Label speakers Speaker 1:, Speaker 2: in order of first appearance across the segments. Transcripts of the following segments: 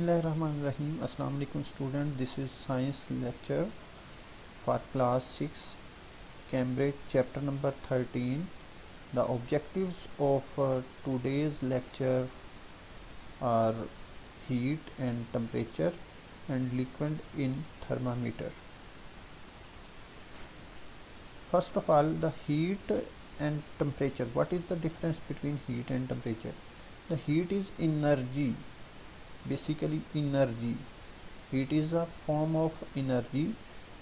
Speaker 1: Bismillahirrahmanirrahim. Assalamu alaikum student. This is science lecture for class 6 Cambridge chapter number 13. The objectives of today's lecture are heat and temperature and liquid in thermometer. First of all, the heat and temperature. What is the difference between heat and temperature? The heat is energy. Basically energy. Heat is a form of energy,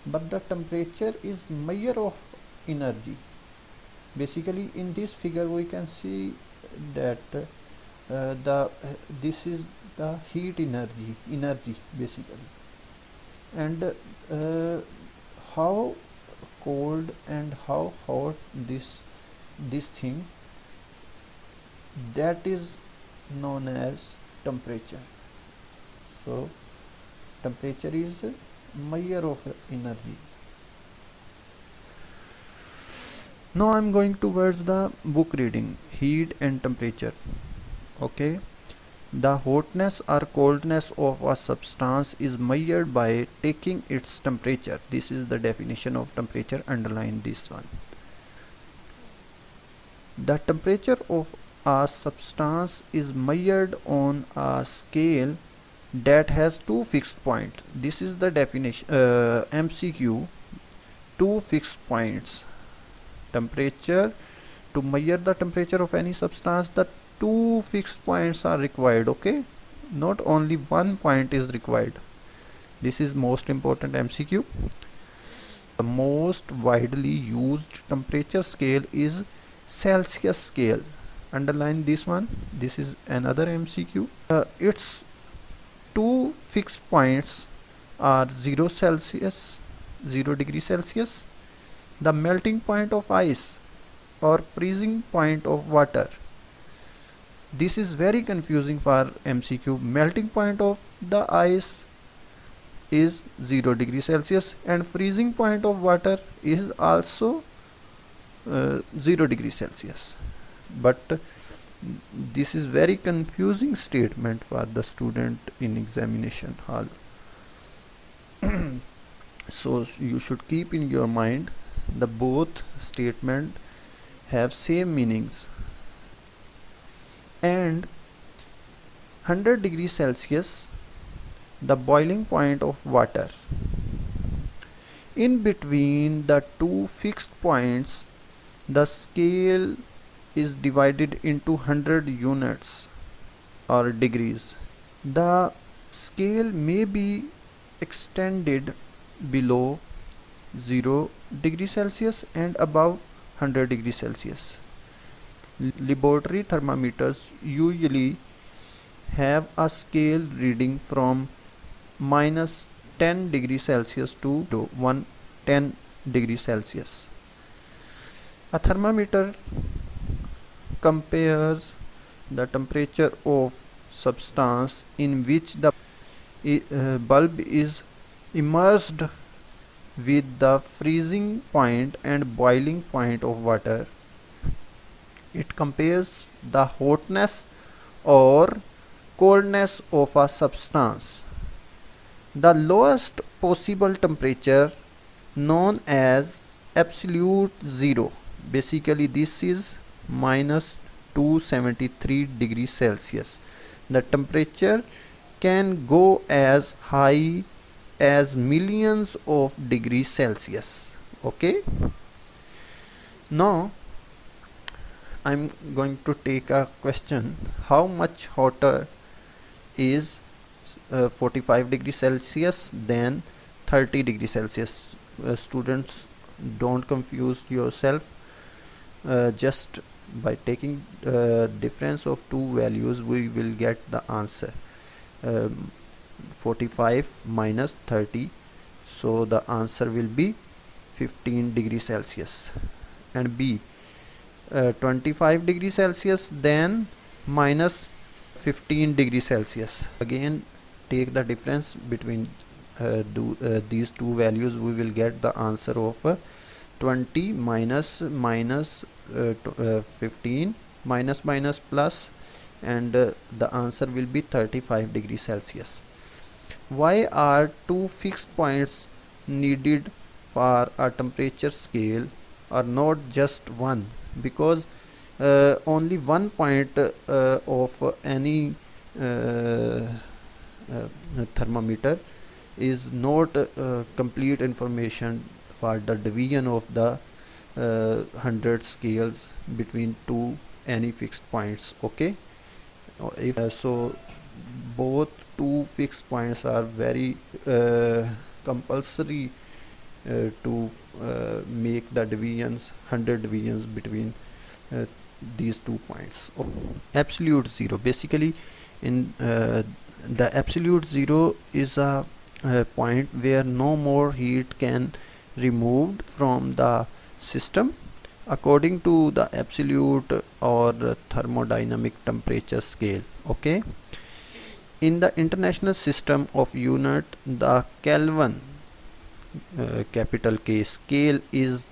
Speaker 1: but the temperature is measure of energy. Basically in this figure we can see that this is the heat energy basically, and how cold and how hot this thing, that is known as temperature. So temperature is a measure of energy. Now I am going towards the book reading, heat and temperature. Okay, the hotness or coldness of a substance is measured by taking its temperature. This is the definition of temperature. Underline this one. The temperature of a substance is measured on a scale that has two fixed points. This is the definition, MCQ. Two fixed points. Temperature, to measure the temperature of any substance, the two fixed points are required. Okay, not only one point is required. This is most important MCQ. The most widely used temperature scale is Celsius scale. Underline this one. This is another MCQ. Its two fixed points are 0 degree Celsius, the melting point of ice or freezing point of water. This is very confusing for MCQ. Melting point of the ice is 0 degree Celsius and freezing point of water is also 0 degree Celsius. But this is very confusing statement for the student in examination hall. So you should keep in your mind the both statement have same meanings. And 100 degrees Celsius, the boiling point of water. In between the two fixed points, the scale is divided into 100 units or degrees. The scale may be extended below 0 degree Celsius and above 100 degrees Celsius. Laboratory thermometers usually have a scale reading from minus 10 degrees Celsius to 110 degrees Celsius. A thermometer compares the temperature of substance in which the bulb is immersed with the freezing point and boiling point of water. It compares the hotness or coldness of a substance. The lowest possible temperature, known as absolute zero, basically this is minus 273 degrees Celsius. The temperature can go as high as millions of degrees Celsius. Okay, now I'm going to take a question. How much hotter is 45 degrees Celsius than 30 degrees Celsius? Students, don't confuse yourself. Just by taking difference of two values we will get the answer. 45 minus 30, so the answer will be 15 degrees Celsius. And B, 25 degrees Celsius then minus 15 degrees Celsius. Again take the difference between these two values, we will get the answer of 20 minus 15 minus plus, and the answer will be 35 degrees Celsius. why are two fixed points needed for a temperature scale or not just one? Because only one point of any uh, thermometer is not complete information for the division of the 100 scales between two any fixed points. Okay, if so both two fixed points are very compulsory to make the divisions 100 divisions between uh, these 2 points. Absolute zero, basically in the absolute zero is a point where no more heat can removed from the system according to the absolute or thermodynamic temperature scale. Okay, in the international system of unit, the Kelvin capital K scale is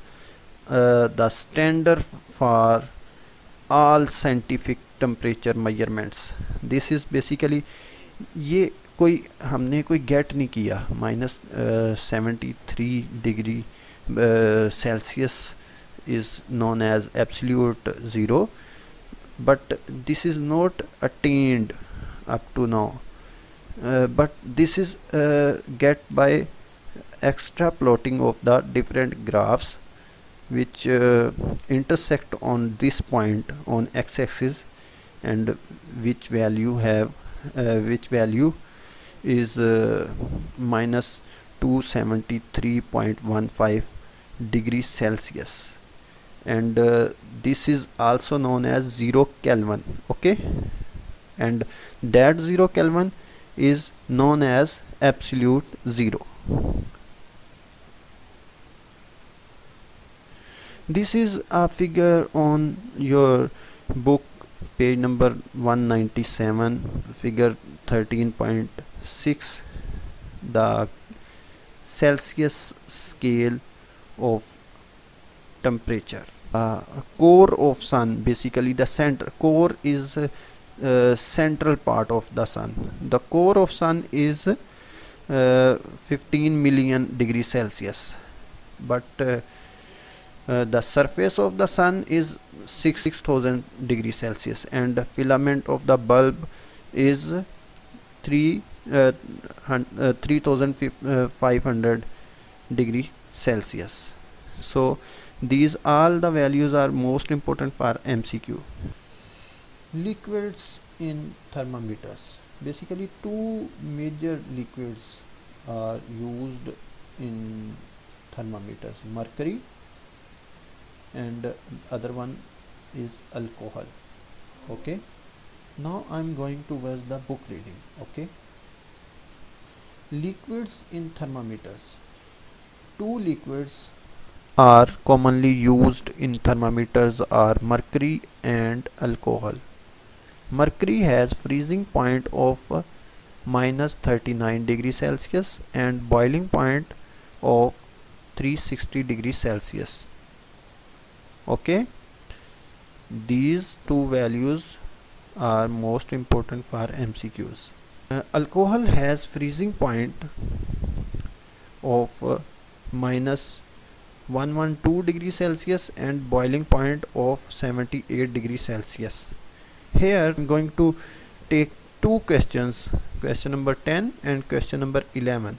Speaker 1: the standard for all scientific temperature measurements. This is basically, ये कोई हमने कोई gate नहीं किया -73 degree Celsius is known as absolute zero, but this is not attained up to now, but this is get by extra plotting of the different graphs which intersect on this point on x-axis, and which value is minus 273.15 degrees Celsius, and this is also known as 0 Kelvin. Okay, and that 0 Kelvin is known as absolute zero. This is a figure on your book, page number 197, figure 13.6, the Celsius scale of temperature. Core of sun, basically the center core is central part of the sun. The core of sun is 15 million degrees Celsius, but the surface of the sun is 6000 degrees Celsius, and the filament of the bulb is 3500 degrees Celsius. So these all the values are most important for MCQ. Liquids in thermometers. Basically two major liquids are used in thermometers: mercury, and other one is alcohol. Okay, now I'm going towards the book reading. Okay, liquids in thermometers. Two liquids are commonly used in thermometers are mercury and alcohol. Mercury has freezing point of minus 39 degrees Celsius and boiling point of 360 degrees Celsius. Okay, these two values are most important for MCQs. Alcohol has freezing point of minus 112 degrees Celsius and boiling point of 78 degrees Celsius. Here I'm going to take two questions, question number 10 and question number 11.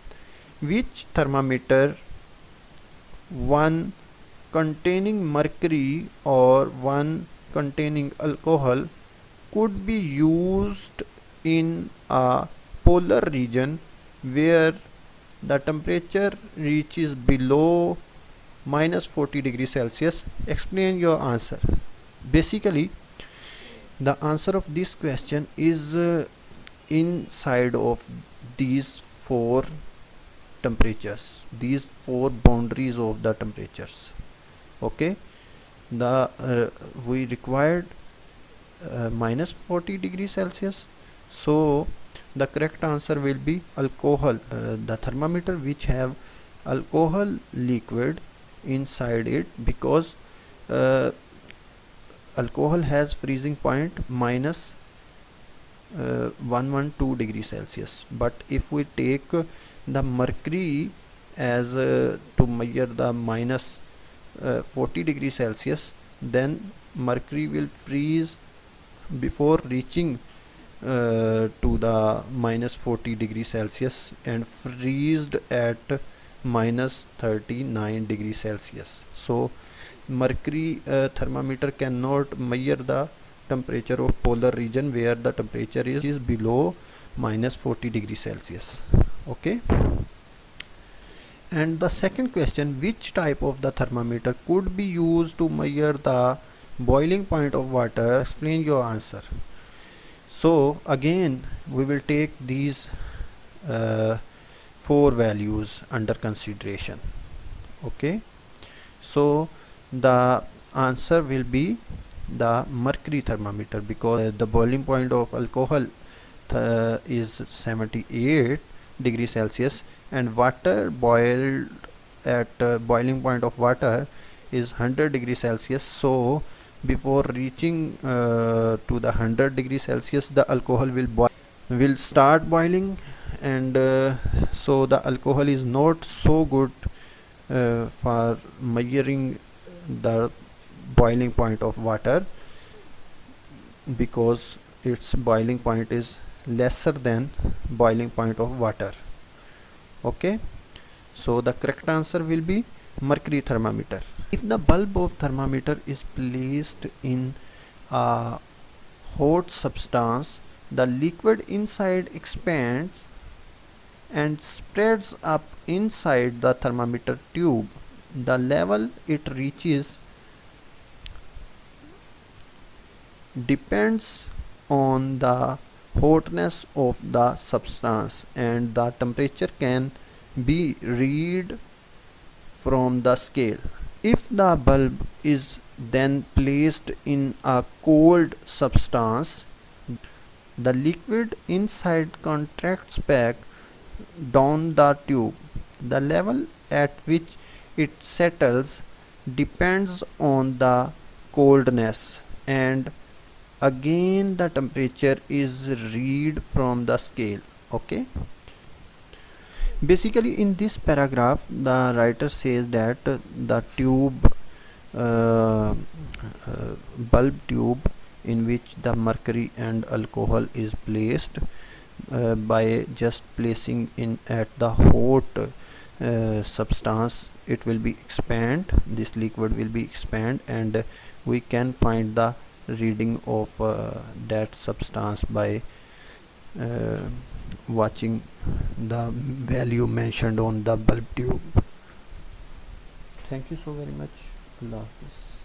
Speaker 1: Which thermometer, one containing mercury or one containing alcohol, could be used in a polar region where the temperature reaches below minus 40 degrees Celsius? Explain your answer. Basically, the answer of this question is inside of these four temperatures, these four boundaries of the temperatures. Okay, the we required minus 40 degrees Celsius, so the correct answer will be alcohol. The thermometer which have alcohol liquid inside it, because alcohol has freezing point minus 112 degree Celsius. But if we take the mercury as to measure the minus 40 degree Celsius, then mercury will freeze before reaching to the minus 40 degree Celsius and freezed at minus 39 degree Celsius. So mercury thermometer cannot measure the temperature of polar region where the temperature is below minus 40 degree Celsius. Okay. And the second question, which type of the thermometer could be used to measure the boiling point of water? Explain your answer. So again we will take these four values under consideration. Okay, so the answer will be the mercury thermometer, because the boiling point of alcohol is 78 degree Celsius and water boiled at boiling point of water is 100 degree Celsius. So before reaching to the 100 degree Celsius, the alcohol will start boiling, and so the alcohol is not so good for measuring the boiling point of water, because its boiling point is lesser than boiling point of water. Okay, so the correct answer will be mercury thermometer. If the bulb of thermometer is placed in a hot substance, the liquid inside expands and spreads up inside the thermometer tube. The level it reaches depends on the hotness of the substance, and the temperature can be read from the scale. If the bulb is then placed in a cold substance, the liquid inside contracts back down the tube. The level at which it settles depends on the coldness, and again the temperature is read from the scale. Okay, basically in this paragraph the writer says that the tube bulb tube in which the mercury and alcohol is placed, by just placing in at the hot substance, it will be expand, this liquid will be expand, and we can find the reading of that substance by watching the value mentioned on the bulb tube. Thank you so very much. Allah Hafiz.